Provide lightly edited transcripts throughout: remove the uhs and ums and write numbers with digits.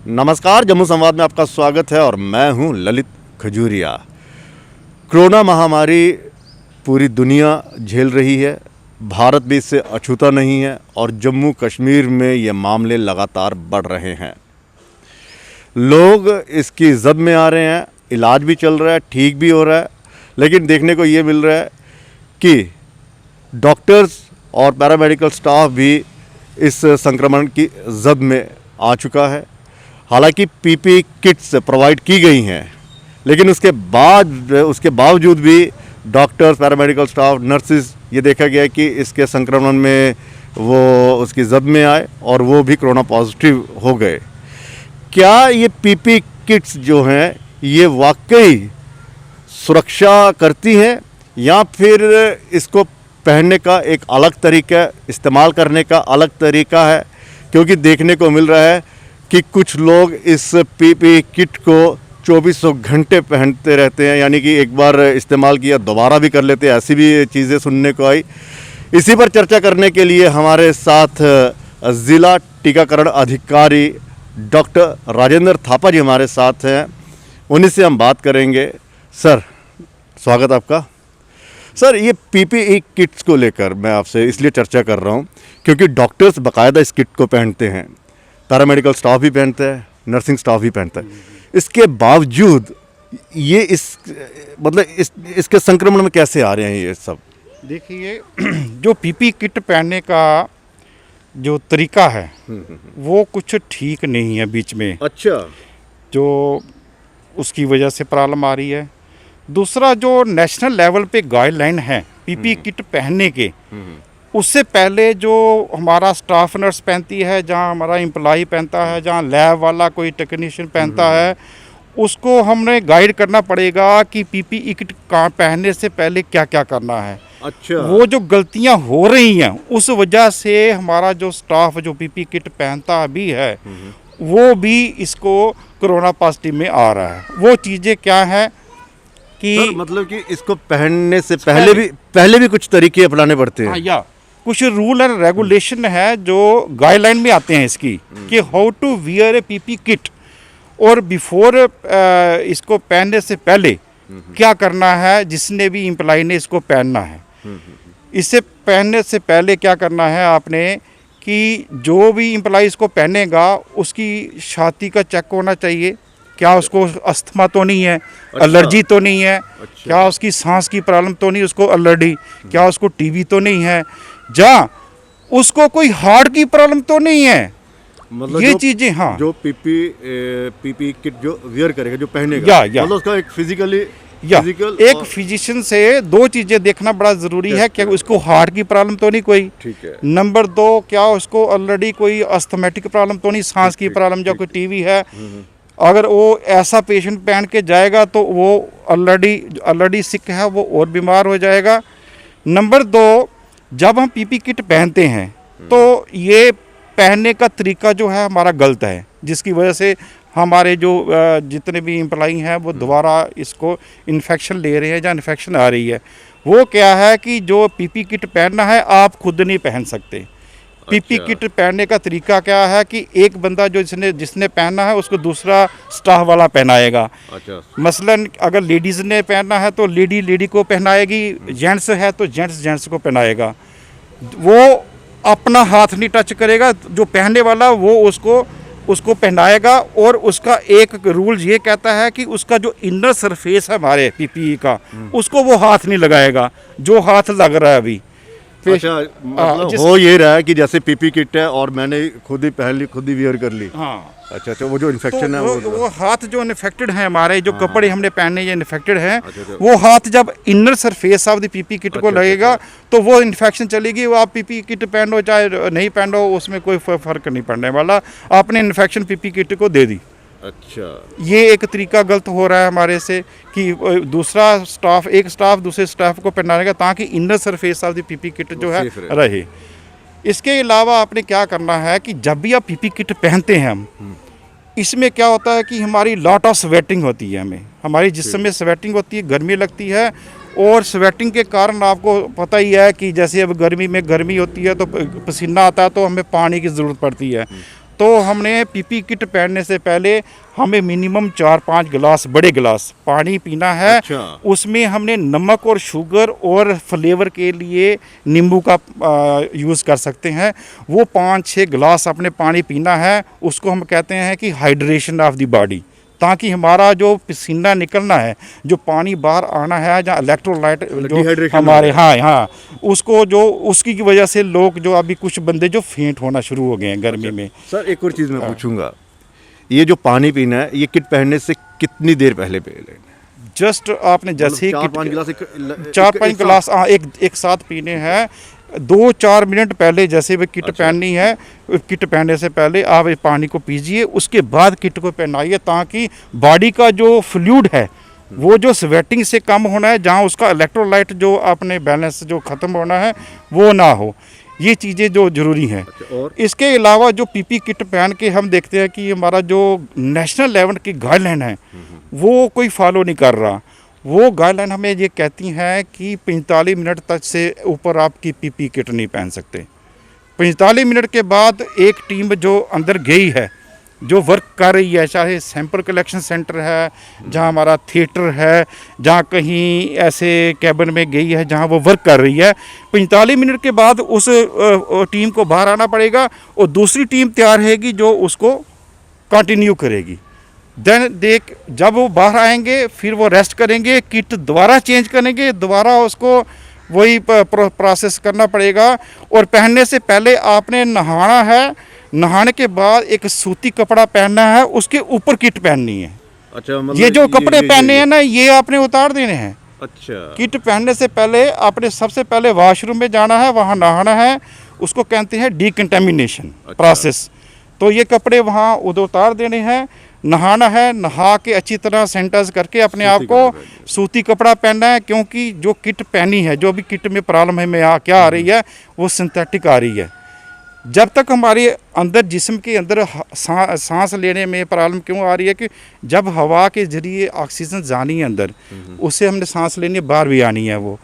नमस्कार, जम्मू संवाद में आपका स्वागत है और मैं हूं ललित खजूरिया। कोरोना महामारी पूरी दुनिया झेल रही है, भारत भी इससे अछूता नहीं है और जम्मू कश्मीर में ये मामले लगातार बढ़ रहे हैं। लोग इसकी जद में आ रहे हैं, इलाज भी चल रहा है, ठीक भी हो रहा है, लेकिन देखने को ये मिल रहा है कि डॉक्टर्स और पैरामेडिकल स्टाफ भी इस संक्रमण की जद में आ चुका है। हालांकि पीपी किट्स प्रोवाइड की गई हैं, लेकिन उसके बावजूद भी डॉक्टर्स, पैरामेडिकल स्टाफ, नर्सिस ये देखा गया कि इसके संक्रमण में वो उसकी जद में आए और वो भी कोरोना पॉजिटिव हो गए। क्या ये पीपी किट्स जो हैं ये वाकई सुरक्षा करती हैं या फिर इसको पहनने का एक अलग तरीका, इस्तेमाल करने का अलग तरीका है? क्योंकि देखने को मिल रहा है कि कुछ लोग इस पीपी किट को 2400 घंटे पहनते रहते हैं, यानी कि एक बार इस्तेमाल किया दोबारा भी कर लेते हैं, ऐसी भी चीज़ें सुनने को आई। इसी पर चर्चा करने के लिए हमारे साथ ज़िला टीकाकरण अधिकारी डॉक्टर राजेंद्र थापा जी हमारे साथ हैं, उन्हीं से हम बात करेंगे। सर, स्वागत आपका। सर, ये पीपीई किट्स को लेकर मैं आपसे इसलिए चर्चा कर रहा हूँ क्योंकि डॉक्टर्स बाकायदा इस किट को पहनते हैं, पैरामेडिकल स्टाफ भी पहनता है, नर्सिंग स्टाफ भी पहनता है। इसके बावजूद ये इसके संक्रमण में कैसे आ रहे हैं ये सब? देखिए, जो पीपी किट पहनने का जो तरीका है वो कुछ ठीक नहीं है बीच में। अच्छा, जो उसकी वजह से प्रॉब्लम आ रही है। दूसरा, जो नेशनल लेवल पे गाइडलाइन है पीपी किट पहनने के, उससे पहले जो हमारा स्टाफ नर्स पहनती है, जहाँ हमारा एम्प्लॉय पहनता है, जहाँ लैब वाला कोई टेक्नीशियन पहनता है, उसको हमने गाइड करना पड़ेगा कि पीपीई किट पहनने से पहले क्या क्या करना है। अच्छा। वो जो गलतियां हो रही हैं उस वजह से हमारा जो स्टाफ जो पीपी किट पहनता भी है वो भी इसको कोरोना पॉजिटिव में आ रहा है। वो चीज़ें क्या है कि मतलब कि इसको पहनने से पहले भी कुछ तरीके अपनाने पड़ते हैं। हाँ, या कुछ रूल एंड रेगुलेशन है जो गाइडलाइन में आते हैं इसकी कि how to wear a PP kit, और बिफोर इसको पहनने से पहले क्या करना है, जिसने भी एम्प्लॉय ने इसको पहनना है। इससे पहनने से पहले क्या करना है आपने कि जो भी एम्प्लॉय इसको पहनेगा उसकी छाती का चेक होना चाहिए, क्या उसको अस्थमा तो नहीं है, अच्छा। एलर्जी तो नहीं है, अच्छा। क्या उसकी सांस की प्रॉब्लम तो नहीं, उसको एलर्जी, क्या उसको टीबी तो नहीं है, जहाँ उसको कोई हार्ट की प्रॉब्लम तो नहीं है। मतलब ये चीजें, हाँ, जो पीपी किट जो वियर करेगा, जो पहनेगा, या मतलब उसका एक फिजिकल एक फिजिशियन से दो चीजें देखना बड़ा जरूरी है कि उसको हार्ट की प्रॉब्लम तो नहीं कोई, ठीक है। नंबर 2, क्या उसको ऑलरेडी कोई अस्थमेटिक प्रॉब्लम तो नहीं, सांस की प्रॉब्लम, जो कोई टीवी है। अगर वो ऐसा पेशेंट पहन के जाएगा तो वो ऑलरेडी सिक है, वो और बीमार हो जाएगा। नंबर 2, जब हम पीपी किट पहनते हैं तो ये पहनने का तरीका जो है हमारा गलत है, जिसकी वजह से हमारे जो जितने भी एम्प्लॉई हैं वो दोबारा इसको इन्फेक्शन ले रहे हैं या इन्फेक्शन आ रही है। वो क्या है कि जो पीपी किट पहनना है आप खुद नहीं पहन सकते। पीपी किट पहनने का तरीका क्या है कि एक बंदा जो जिसने पहनना है उसको दूसरा स्टाफ वाला पहनाएगा। अच्छा। मसलन अगर लेडीज़ ने पहनना है तो लेडी को पहनाएगी, जेंट्स है तो जेंट्स को पहनाएगा। वो अपना हाथ नहीं टच करेगा, जो पहनने वाला वो उसको पहनाएगा। और उसका एक रूल ये कहता है कि उसका जो इनर सरफेस है हमारे पीपीई का, उसको वो हाथ नहीं लगाएगा जो हाथ लग रहा है अभी। अच्छा, मतलब हो ये रहा है कि जैसे पीपी किट है और मैंने खुद ही पहन ली, खुद ही वियर कर ली। हाँ। अच्छा, वो जो इन्फेक्शन तो है वो हाथ जो इन्फेक्टेड है, हमारे जो कपड़े हमने पहने ये इन्फेक्टेड हैं, अच्छा। वो हाथ जब inner surface of the PP kit को लगेगा तो वो इन्फेक्शन चलेगी। वो आप पीपी किट पहनो चाहे नहीं पहनो, उसमें कोई फर्क नहीं पड़ने वाला। आपने इन्फेक्शन पीपी किट को दे दी। अच्छा, ये एक तरीका गलत हो रहा है हमारे से कि एक स्टाफ दूसरे स्टाफ को पहनाएगा ताकि inner surface of the PP kit जो है रहे। इसके अलावा आपने क्या करना है कि जब भी आप पीपी किट पहनते हैं हम, इसमें क्या होता है कि हमारी लॉट ऑफ स्वेटिंग होती है, हमारी जिस्म में स्वेटिंग होती है, गर्मी लगती है और स्वेटिंग के कारण आपको पता ही है कि जैसे अब गर्मी में गर्मी होती है तो पसीना आता है तो हमें पानी की ज़रूरत पड़ती है। तो हमने पीपी किट पहनने से पहले हमें मिनिमम 4-5 गिलास, बड़े गिलास पानी पीना है। अच्छा। उसमें हमने नमक और शुगर और फ्लेवर के लिए नींबू का यूज़ कर सकते हैं। वो 5-6 गिलास अपने पानी पीना है। उसको हम कहते हैं कि हाइड्रेशन ऑफ द बॉडी, ताकि हमारा जो पसीना निकलना है, जो पानी बाहर आना है, जहाँ इलेक्ट्रोलाइट जो डिहाइड्रेशन हमारे, हो गया। हाँ, उसको जो उसकी की वजह से लोग जो अभी कुछ बंदे जो फेंट होना शुरू हो गए हैं गर्मी में। सर एक और चीज़ मैं पूछूंगा, ये जो पानी पीना है ये किट पहनने से कितनी देर पहले पी लेना? जस्ट आपने जैसे ही 4-5 गिलास 4-5 गिलास एक साथ पीने हैं। 2-4 मिनट पहले जैसे भी किट अच्छा। पहननी है, किट पहनने से पहले आप इस पानी को पीजिए, उसके बाद किट को पहनाइए, ताकि बॉडी का जो फ्लूइड है वो जो स्वेटिंग से कम होना है, जहाँ उसका इलेक्ट्रोलाइट जो अपने बैलेंस जो ख़त्म होना है वो ना हो। ये चीज़ें जो ज़रूरी हैं। अच्छा, और इसके अलावा जो पीपी किट पहन के हम देखते हैं कि हमारा जो नेशनल लेवल की गाइडलाइन है वो कोई फॉलो नहीं कर रहा। वो गाइडलाइन हमें ये कहती हैं कि 45 मिनट तक से ऊपर आपकी पीपी किट नहीं पहन सकते। 45 मिनट के बाद एक टीम जो अंदर गई है, जो वर्क कर रही है, चाहे सैंपल कलेक्शन सेंटर है, जहाँ हमारा थिएटर है, जहाँ कहीं ऐसे कैबिन में गई है जहाँ वो वर्क कर रही है, 45 मिनट के बाद उस टीम को बाहर आना पड़ेगा और दूसरी टीम तैयार रहेगी जो उसको कंटिन्यू करेगी। देन जब वो बाहर आएंगे फिर वो रेस्ट करेंगे, किट दोबारा चेंज करेंगे, दोबारा उसको वही प्रोसेस करना पड़ेगा। और पहनने से पहले आपने नहाना है, नहाने के बाद एक सूती कपड़ा पहनना है, उसके ऊपर किट पहननी है। अच्छा, मतलब ये जो कपड़े पहने हैं ना, ये आपने उतार देने हैं। अच्छा, किट पहनने से पहले आपने सबसे पहले वॉशरूम में जाना है, वहाँ नहाना है, उसको कहते हैं डिकंटेमिनेशन प्रोसेस। तो ये कपड़े वहाँ उधर उतार देने हैं, नहाना है, नहा के अच्छी तरह सैनिटाइज करके अपने आप को सूती कपड़ा पहनना है, क्योंकि जो किट पहनी है, जो भी किट में प्रॉब्लम है में क्या आ रही है, वो सिंथेटिक आ रही है। जब तक हमारे अंदर जिस्म के अंदर सांस लेने में प्रॉब्लम क्यों आ रही है कि जब हवा के जरिए ऑक्सीजन जानी है अंदर, उससे हमने सांस लेनी है, बाहर भी आनी है वो।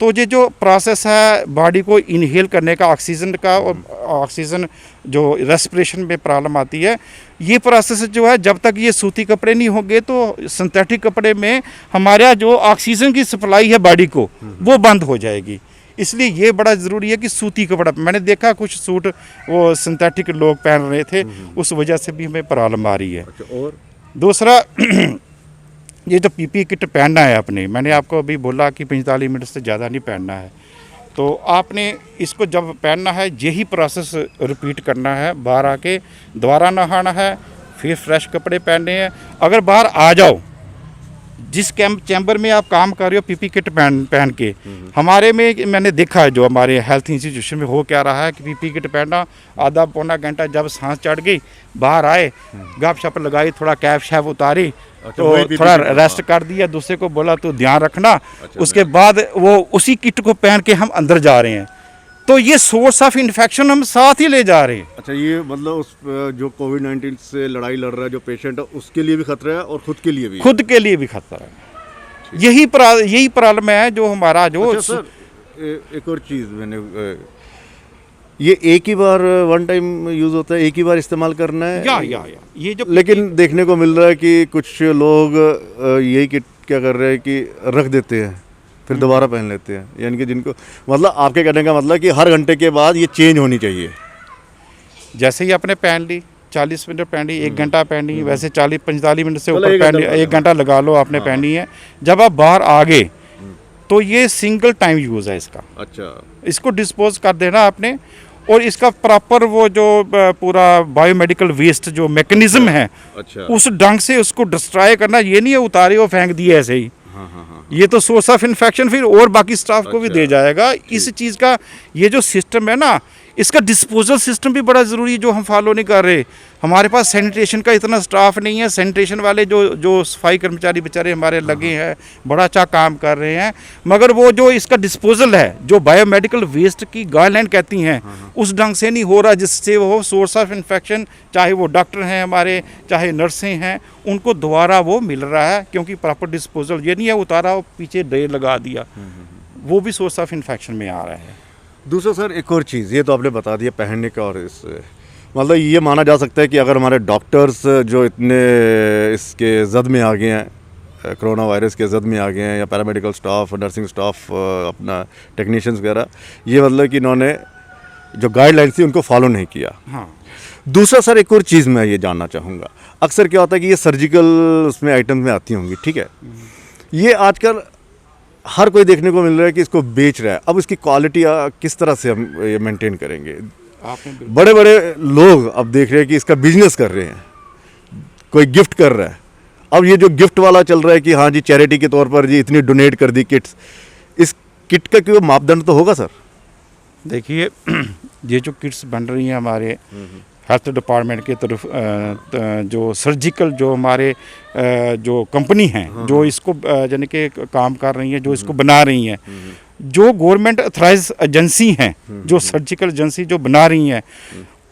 तो ये जो प्रोसेस है बॉडी को इनहेल करने का ऑक्सीजन का, और ऑक्सीजन जो रेस्पिरेशन में प्रॉब्लम आती है, ये प्रोसेस जो है जब तक ये सूती कपड़े नहीं होंगे तो सिंथेटिक कपड़े में हमारा जो ऑक्सीजन की सप्लाई है बॉडी को वो बंद हो जाएगी। इसलिए ये बड़ा ज़रूरी है कि सूती कपड़ा, मैंने देखा कुछ सूट वो सिंथेटिक लोग पहन रहे थे, उस वजह से भी हमें प्रॉब्लम आ रही है। अच्छा, और दूसरा ये जो पीपी किट पहनना है आपने, मैंने आपको अभी बोला कि 45 मिनट से ज़्यादा नहीं पहनना है। तो आपने इसको जब पहनना है यही प्रोसेस रिपीट करना है। बाहर आके दोबारा नहाना है, फिर फ्रेश कपड़े पहनने हैं। अगर बाहर आ जाओ, जिस चैम्बर में आप काम कर रहे हो पीपी किट पहन के, हमारे में मैंने देखा है जो हमारे हेल्थ इंस्टीट्यूशन में हो क्या रहा है कि पीपी किट पहनना, आधा पौना घंटा जब सांस चढ़ गई, बाहर आए, गप शप लगाई, थोड़ा कैप शैप उतारी, तो थोड़ा रेस्ट कर दिया, दूसरे को बोला तो ध्यान रखना। उसके बाद वो उसी किट को पहन के हम अंदर जा रहे हैं, तो ये सोर्स ऑफ इन्फेक्शन हम साथ ही ले जा रहे हैं। अच्छा, ये मतलब उस जो कोविड-19 से लड़ाई लड़ रहा है जो पेशेंट है, उसके लिए भी खतरा है और खुद के लिए भी, खुद के लिए भी खतरा है। यही प्रॉब्लम है जो हमारा जो। अच्छा सर, एक और चीज़ मैंने, ये एक ही बार वन टाइम यूज़ होता है, एक ही बार इस्तेमाल करना है या ये जो, लेकिन देखने को मिल रहा है कि कुछ लोग यही किट क्या कर रहे हैं कि रख देते हैं फिर दोबारा पहन लेते हैं, यानी कि जिनको, मतलब आपके कहने का मतलब कि हर घंटे के बाद ये चेंज होनी चाहिए। जैसे ही आपने पहन ली, 40 मिनट पहनी, 1 घंटा पहनी, वैसे 40-45 मिनट से ऊपर पहनी, 1 घंटा लगा लो आपने पहनी है। जब आप बाहर आ गए तो ये सिंगल टाइम यूज़ है इसका। अच्छा, इसको डिस्पोज कर देना आपने, और इसका प्रॉपर वो जो पूरा बायोमेडिकल वेस्ट जो मैकेनिज्म है, अच्छा, उस ढंग से उसको डिस्ट्रॉय करना। ये नहीं है उतारे और फेंक दिए ऐसे ही। हाँ हाँ हाँ, ये तो सोर्स ऑफ इन्फेक्शन फिर और बाकी स्टाफ को भी दे जाएगा। इस चीज़ का ये जो सिस्टम है ना, इसका डिस्पोजल सिस्टम भी बड़ा ज़रूरी है जो हम फॉलो नहीं कर रहे। हमारे पास सैनिटेशन का इतना स्टाफ नहीं है। सैनिटेशन वाले जो सफाई कर्मचारी बेचारे हमारे लगे हैं, बड़ा अच्छा काम कर रहे हैं, मगर वो जो इसका डिस्पोजल है, जो बायोमेडिकल वेस्ट की गाइडलाइन कहती हैं, उस ढंग से नहीं हो रहा, जिससे वो सोर्स ऑफ इन्फेक्शन, चाहे वो डॉक्टर हैं हमारे, चाहे नर्सें हैं, उनको दोबारा वो मिल रहा है, क्योंकि प्रॉपर डिस्पोजल ये नहीं है उतारा और पीछे ड्रेन लगा दिया, वो भी सोर्स ऑफ इन्फेक्शन में आ रहा है। दूसरा सर एक और चीज़, ये तो आपने बता दिया पहनने का और इस, मतलब ये माना जा सकता है कि अगर हमारे डॉक्टर्स जो इतने इसके जद में आ गए हैं, कोरोना वायरस के जद में आ गए हैं, या पैरामेडिकल स्टाफ, नर्सिंग स्टाफ, अपना टेक्नीशियंस वगैरह, ये मतलब कि इन्होंने जो गाइडलाइंस थी उनको फॉलो नहीं किया। हाँ। दूसरा सर, एक और चीज़ मैं ये जानना चाहूँगा, अक्सर क्या होता है कि ये सर्जिकल उसमें आइटम्स में आती होंगी, ठीक है, ये आजकल हर कोई देखने को मिल रहा है कि इसको बेच रहा है। अब इसकी क्वालिटी किस तरह से हम ये मेंटेन करेंगे? आपने बड़े बड़े लोग अब देख रहे हैं कि इसका बिजनेस कर रहे हैं, कोई गिफ्ट कर रहा है। अब ये जो गिफ्ट वाला चल रहा है कि हाँ जी चैरिटी के तौर पर जी इतनी डोनेट कर दी किट्स, इस किट का कोई मापदंड तो होगा सर? देखिए, ये जो किट्स बन रही हैं हमारे हेल्थ डिपार्टमेंट की तरफ, जो सर्जिकल जो हमारे जो कंपनी हैं जो इसको यानी कि काम कर रही हैं, जो इसको बना रही हैं, जो गवर्नमेंट अथराइज एजेंसी हैं, जो सर्जिकल एजेंसी जो बना रही हैं,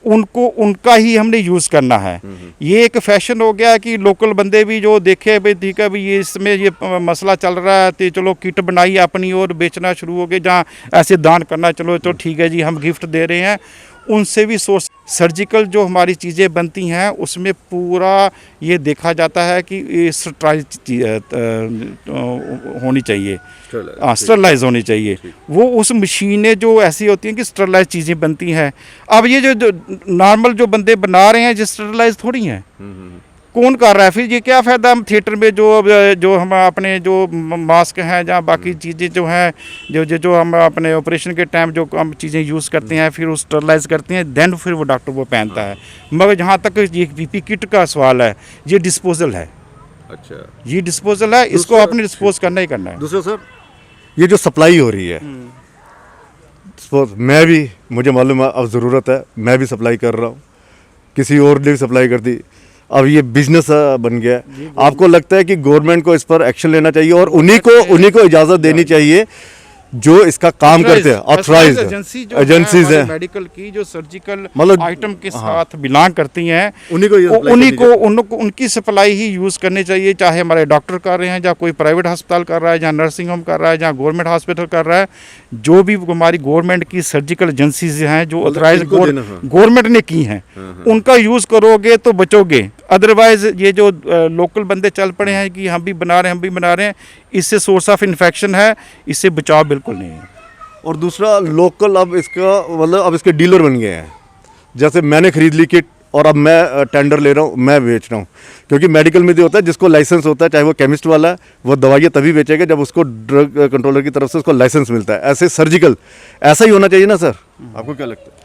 उनको उनका ही हमने यूज़ करना है। ये एक फैशन हो गया कि लोकल बंदे भी जो देखे भाई ठीक है भाई ये इसमें ये मसला चल रहा है तो चलो किट बनाई अपनी और बेचना शुरू हो गए, जहाँ ऐसे दान करना चलो तो ठीक है जी हम गिफ्ट दे रहे हैं। उनसे भी सोर्स सर्जिकल जो हमारी चीज़ें बनती हैं उसमें पूरा ये देखा जाता है कि ये होनी चाहिए, स्टरलाइज होनी चाहिए। वो उस मशीनें जो ऐसी होती हैं कि स्टरलाइज चीज़ें बनती हैं। अब ये जो नॉर्मल जो बंदे बना रहे हैं ये स्टरलाइज थोड़ी हैं। कौन कर रहा है? फिर ये क्या फ़ायदा हम थिएटर में जो हम अपने जो मास्क हैं जहाँ बाकी चीज़ें जो हैं जो हम अपने ऑपरेशन के टाइम जो हम चीज़ें यूज़ करते हैं फिर उस स्टरलाइज करते हैं, देन फिर वो डॉक्टर वो पहनता है। मगर जहाँ तक ये पीपी किट का सवाल है, ये डिस्पोजल है। अच्छा, ये डिस्पोजल है, इसको आपने डिस्पोज करना ही करना है। दूसरा सर, ये जो सप्लाई हो रही है, सपोज मैं भी, मुझे मालूम है अब ज़रूरत है, मैं भी सप्लाई कर रहा हूँ, किसी और ने भी सप्लाई कर दी, अब ये बिजनेस बन गया है। आपको लगता है कि गवर्नमेंट को इस पर एक्शन लेना चाहिए और उन्हीं को इजाज़त देनी चाहिए जो इसका काम करते हैं, ऑथराइज्ड एजेंसीज हैं, मेडिकल की जो सर्जिकल मतलब आइटम के साथ बिलोंग करती हैं, उन्हीं को उनकी सप्लाई ही यूज़ करनी चाहिए। चाहे हमारे डॉक्टर कर रहे हैं, या कोई प्राइवेट अस्पताल कर रहा है, जहाँ नर्सिंग होम कर रहा है, जहाँ गवर्नमेंट हॉस्पिटल कर रहा है, जो भी हमारी गवर्नमेंट की सर्जिकल एजेंसीज हैं जो ऑथराइज गवर्नमेंट ने की हैं, उनका यूज़ करोगे तो बचोगे। अदरवाइज ये जो लोकल बंदे चल पड़े हैं कि हम भी बना रहे हैं, इससे सोर्स ऑफ इन्फेक्शन है, इससे बचाव बिल्कुल नहीं है। और दूसरा लोकल, अब इसका मतलब अब इसके डीलर बन गए हैं। जैसे मैंने खरीद ली किट और अब मैं टेंडर ले रहा हूँ, मैं बेच रहा हूँ, क्योंकि मेडिकल में जो होता है जिसको लाइसेंस होता है, चाहे वो केमिस्ट वाला है, वो दवाइयाँ तभी बेचेगा जब उसको ड्रग कंट्रोलर की तरफ से उसको लाइसेंस मिलता है। ऐसे सर्जिकल ऐसा ही होना चाहिए ना सर? आपको क्या लगता है?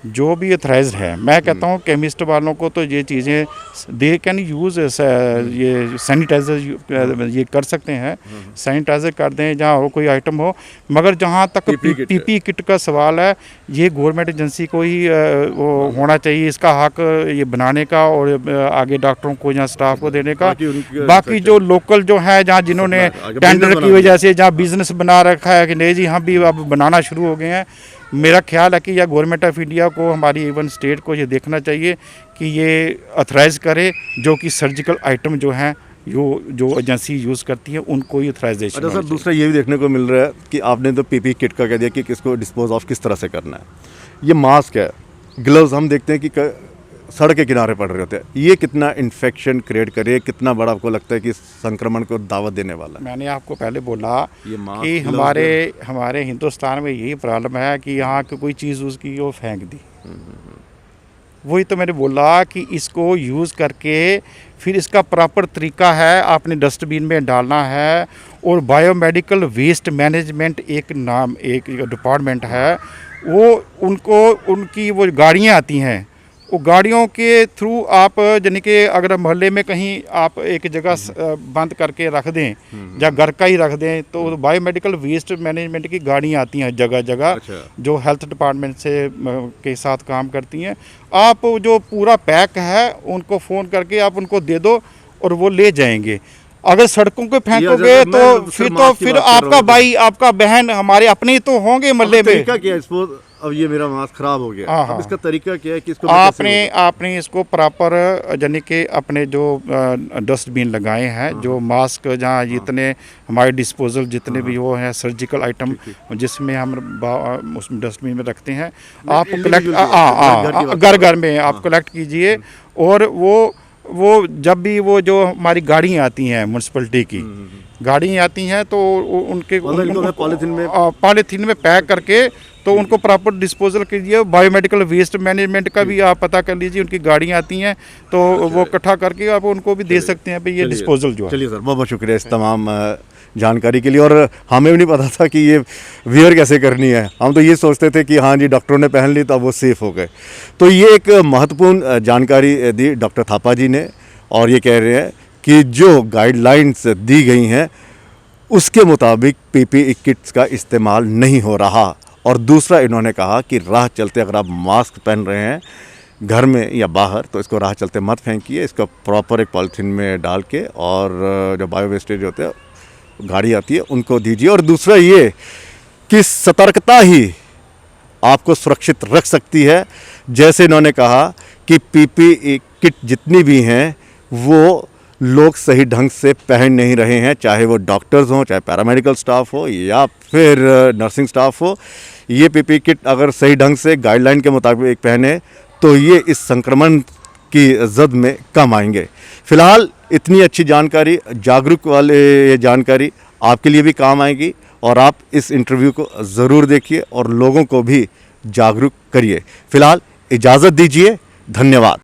जो भी अथराइज्ड है, मैं कहता हूँ केमिस्ट वालों को तो ये चीज़ें दे कैन यूज़, ये सैनिटाइज़र ये कर सकते हैं, सैनिटाइज़र कर दें जहाँ हो कोई आइटम हो। मगर जहाँ तक पीपी किट का सवाल है, ये गवर्नमेंट एजेंसी को ही वो होना चाहिए इसका हक, ये बनाने का और आगे डॉक्टरों को या स्टाफ को देने का। बाकी जो लोकल जो है, जहाँ जिन्होंने टेंडर की वजह से जहाँ बिजनेस बना रखा है कि नहीं जी हम भी अब बनाना शुरू हो गए हैं, मेरा ख्याल है कि या गवर्नमेंट ऑफ इंडिया को, हमारी इवन स्टेट को ये देखना चाहिए कि ये अथराइज़ करे जो कि सर्जिकल आइटम जो हैं जो एजेंसी यूज़ करती है उनको ही अथराइजेशन। अच्छा सर, दूसरा ये भी देखने को मिल रहा है कि आपने तो पीपी किट का कह दिया कि किसको डिस्पोज ऑफ किस तरह से करना है। ये मास्क है, ग्लव्स हम देखते हैं कि सड़क के किनारे पड़ रहे होते हैं, ये कितना इन्फेक्शन क्रिएट करे, कितना बड़ा आपको लगता है कि संक्रमण को दावत देने वाला है? मैंने आपको पहले बोला कि हमारे हिंदुस्तान में यही प्रॉब्लम है कि यहाँ की कोई चीज़ यूज़ की वो फेंक दी। वही तो मैंने बोला कि इसको यूज़ करके फिर इसका प्रॉपर तरीका है, आपने डस्टबिन में डालना है। और बायोमेडिकल वेस्ट मैनेजमेंट एक डिपार्टमेंट है, वो उनकी वो गाड़ियाँ आती हैं, वो गाड़ियों के थ्रू आप यानी कि अगर मोहल्ले में कहीं आप एक जगह बंद करके रख दें या घर का ही रख दें, तो बायोमेडिकल वेस्ट मैनेजमेंट की गाड़ियाँ आती हैं जगह जगह। अच्छा। जो हेल्थ डिपार्टमेंट से के साथ काम करती हैं। आप जो पूरा पैक है उनको फ़ोन करके आप उनको दे दो और वो ले जाएंगे। अगर सड़कों पे फेंकोगे तो फिर आपका भाई आपका बहन हमारे अपने तो होंगे मोहल्ले में। अब ये मेरा मास्क खराब हो गया, हाँ, अब इसका तरीका क्या है कि इसको आपने इसको प्रॉपर यानी कि अपने जो डस्टबिन लगाए हैं, जो मास्क जहाँ जितने हमारे डिस्पोजल जितने भी वो हैं सर्जिकल आइटम जिसमें हम उस डस्टबिन में रखते हैं, आप कलेक्ट घर घर में आप कलेक्ट कीजिए। और वो जब भी वो जो हमारी गाड़ियाँ आती हैं म्यूनसिपलिटी की गाड़ियाँ आती हैं तो उनके पॉलीथीन में पैक करके तो उनको प्रॉपर डिस्पोजल कीजिए। बायोमेडिकल वेस्ट मैनेजमेंट का भी आप पता कर लीजिए, उनकी गाड़ियाँ आती हैं तो वो इकट्ठा करके आप उनको भी दे सकते हैं भाई ये डिस्पोजल जो है। चलिए सर, बहुत बहुत शुक्रिया इस तमाम जानकारी के लिए। और हमें भी नहीं पता था कि ये वियर कैसे करनी है, हम तो ये सोचते थे कि हाँ जी डॉक्टरों ने पहन ली तो अब वो सेफ़ हो गए। तो ये एक महत्वपूर्ण जानकारी दी डॉक्टर थापा जी ने, और ये कह रहे हैं कि जो गाइडलाइंस दी गई हैं उसके मुताबिक पीपीई किट्स का इस्तेमाल नहीं हो रहा। और दूसरा इन्होंने कहा कि राह चलते अगर आप मास्क पहन रहे हैं घर में या बाहर तो इसको राह चलते मत फेंकिए, इसको प्रॉपर एक पॉलीथीन में डाल के और जो बायो वेस्टेज होते हैं गाड़ी आती है उनको दीजिए। और दूसरा ये कि सतर्कता ही आपको सुरक्षित रख सकती है। जैसे इन्होंने कहा कि पीपीई किट जितनी भी हैं वो लोग सही ढंग से पहन नहीं रहे हैं, चाहे वो डॉक्टर्स हों, चाहे पैरामेडिकल स्टाफ हो या फिर नर्सिंग स्टाफ हो। ये पीपीई किट अगर सही ढंग से गाइडलाइन के मुताबिक पहने तो ये इस संक्रमण की जद में कम आएंगे। फिलहाल इतनी अच्छी जानकारी, जागरूक वाले ये जानकारी आपके लिए भी काम आएगी और आप इस इंटरव्यू को ज़रूर देखिए और लोगों को भी जागरूक करिए। फिलहाल इजाज़त दीजिए, धन्यवाद।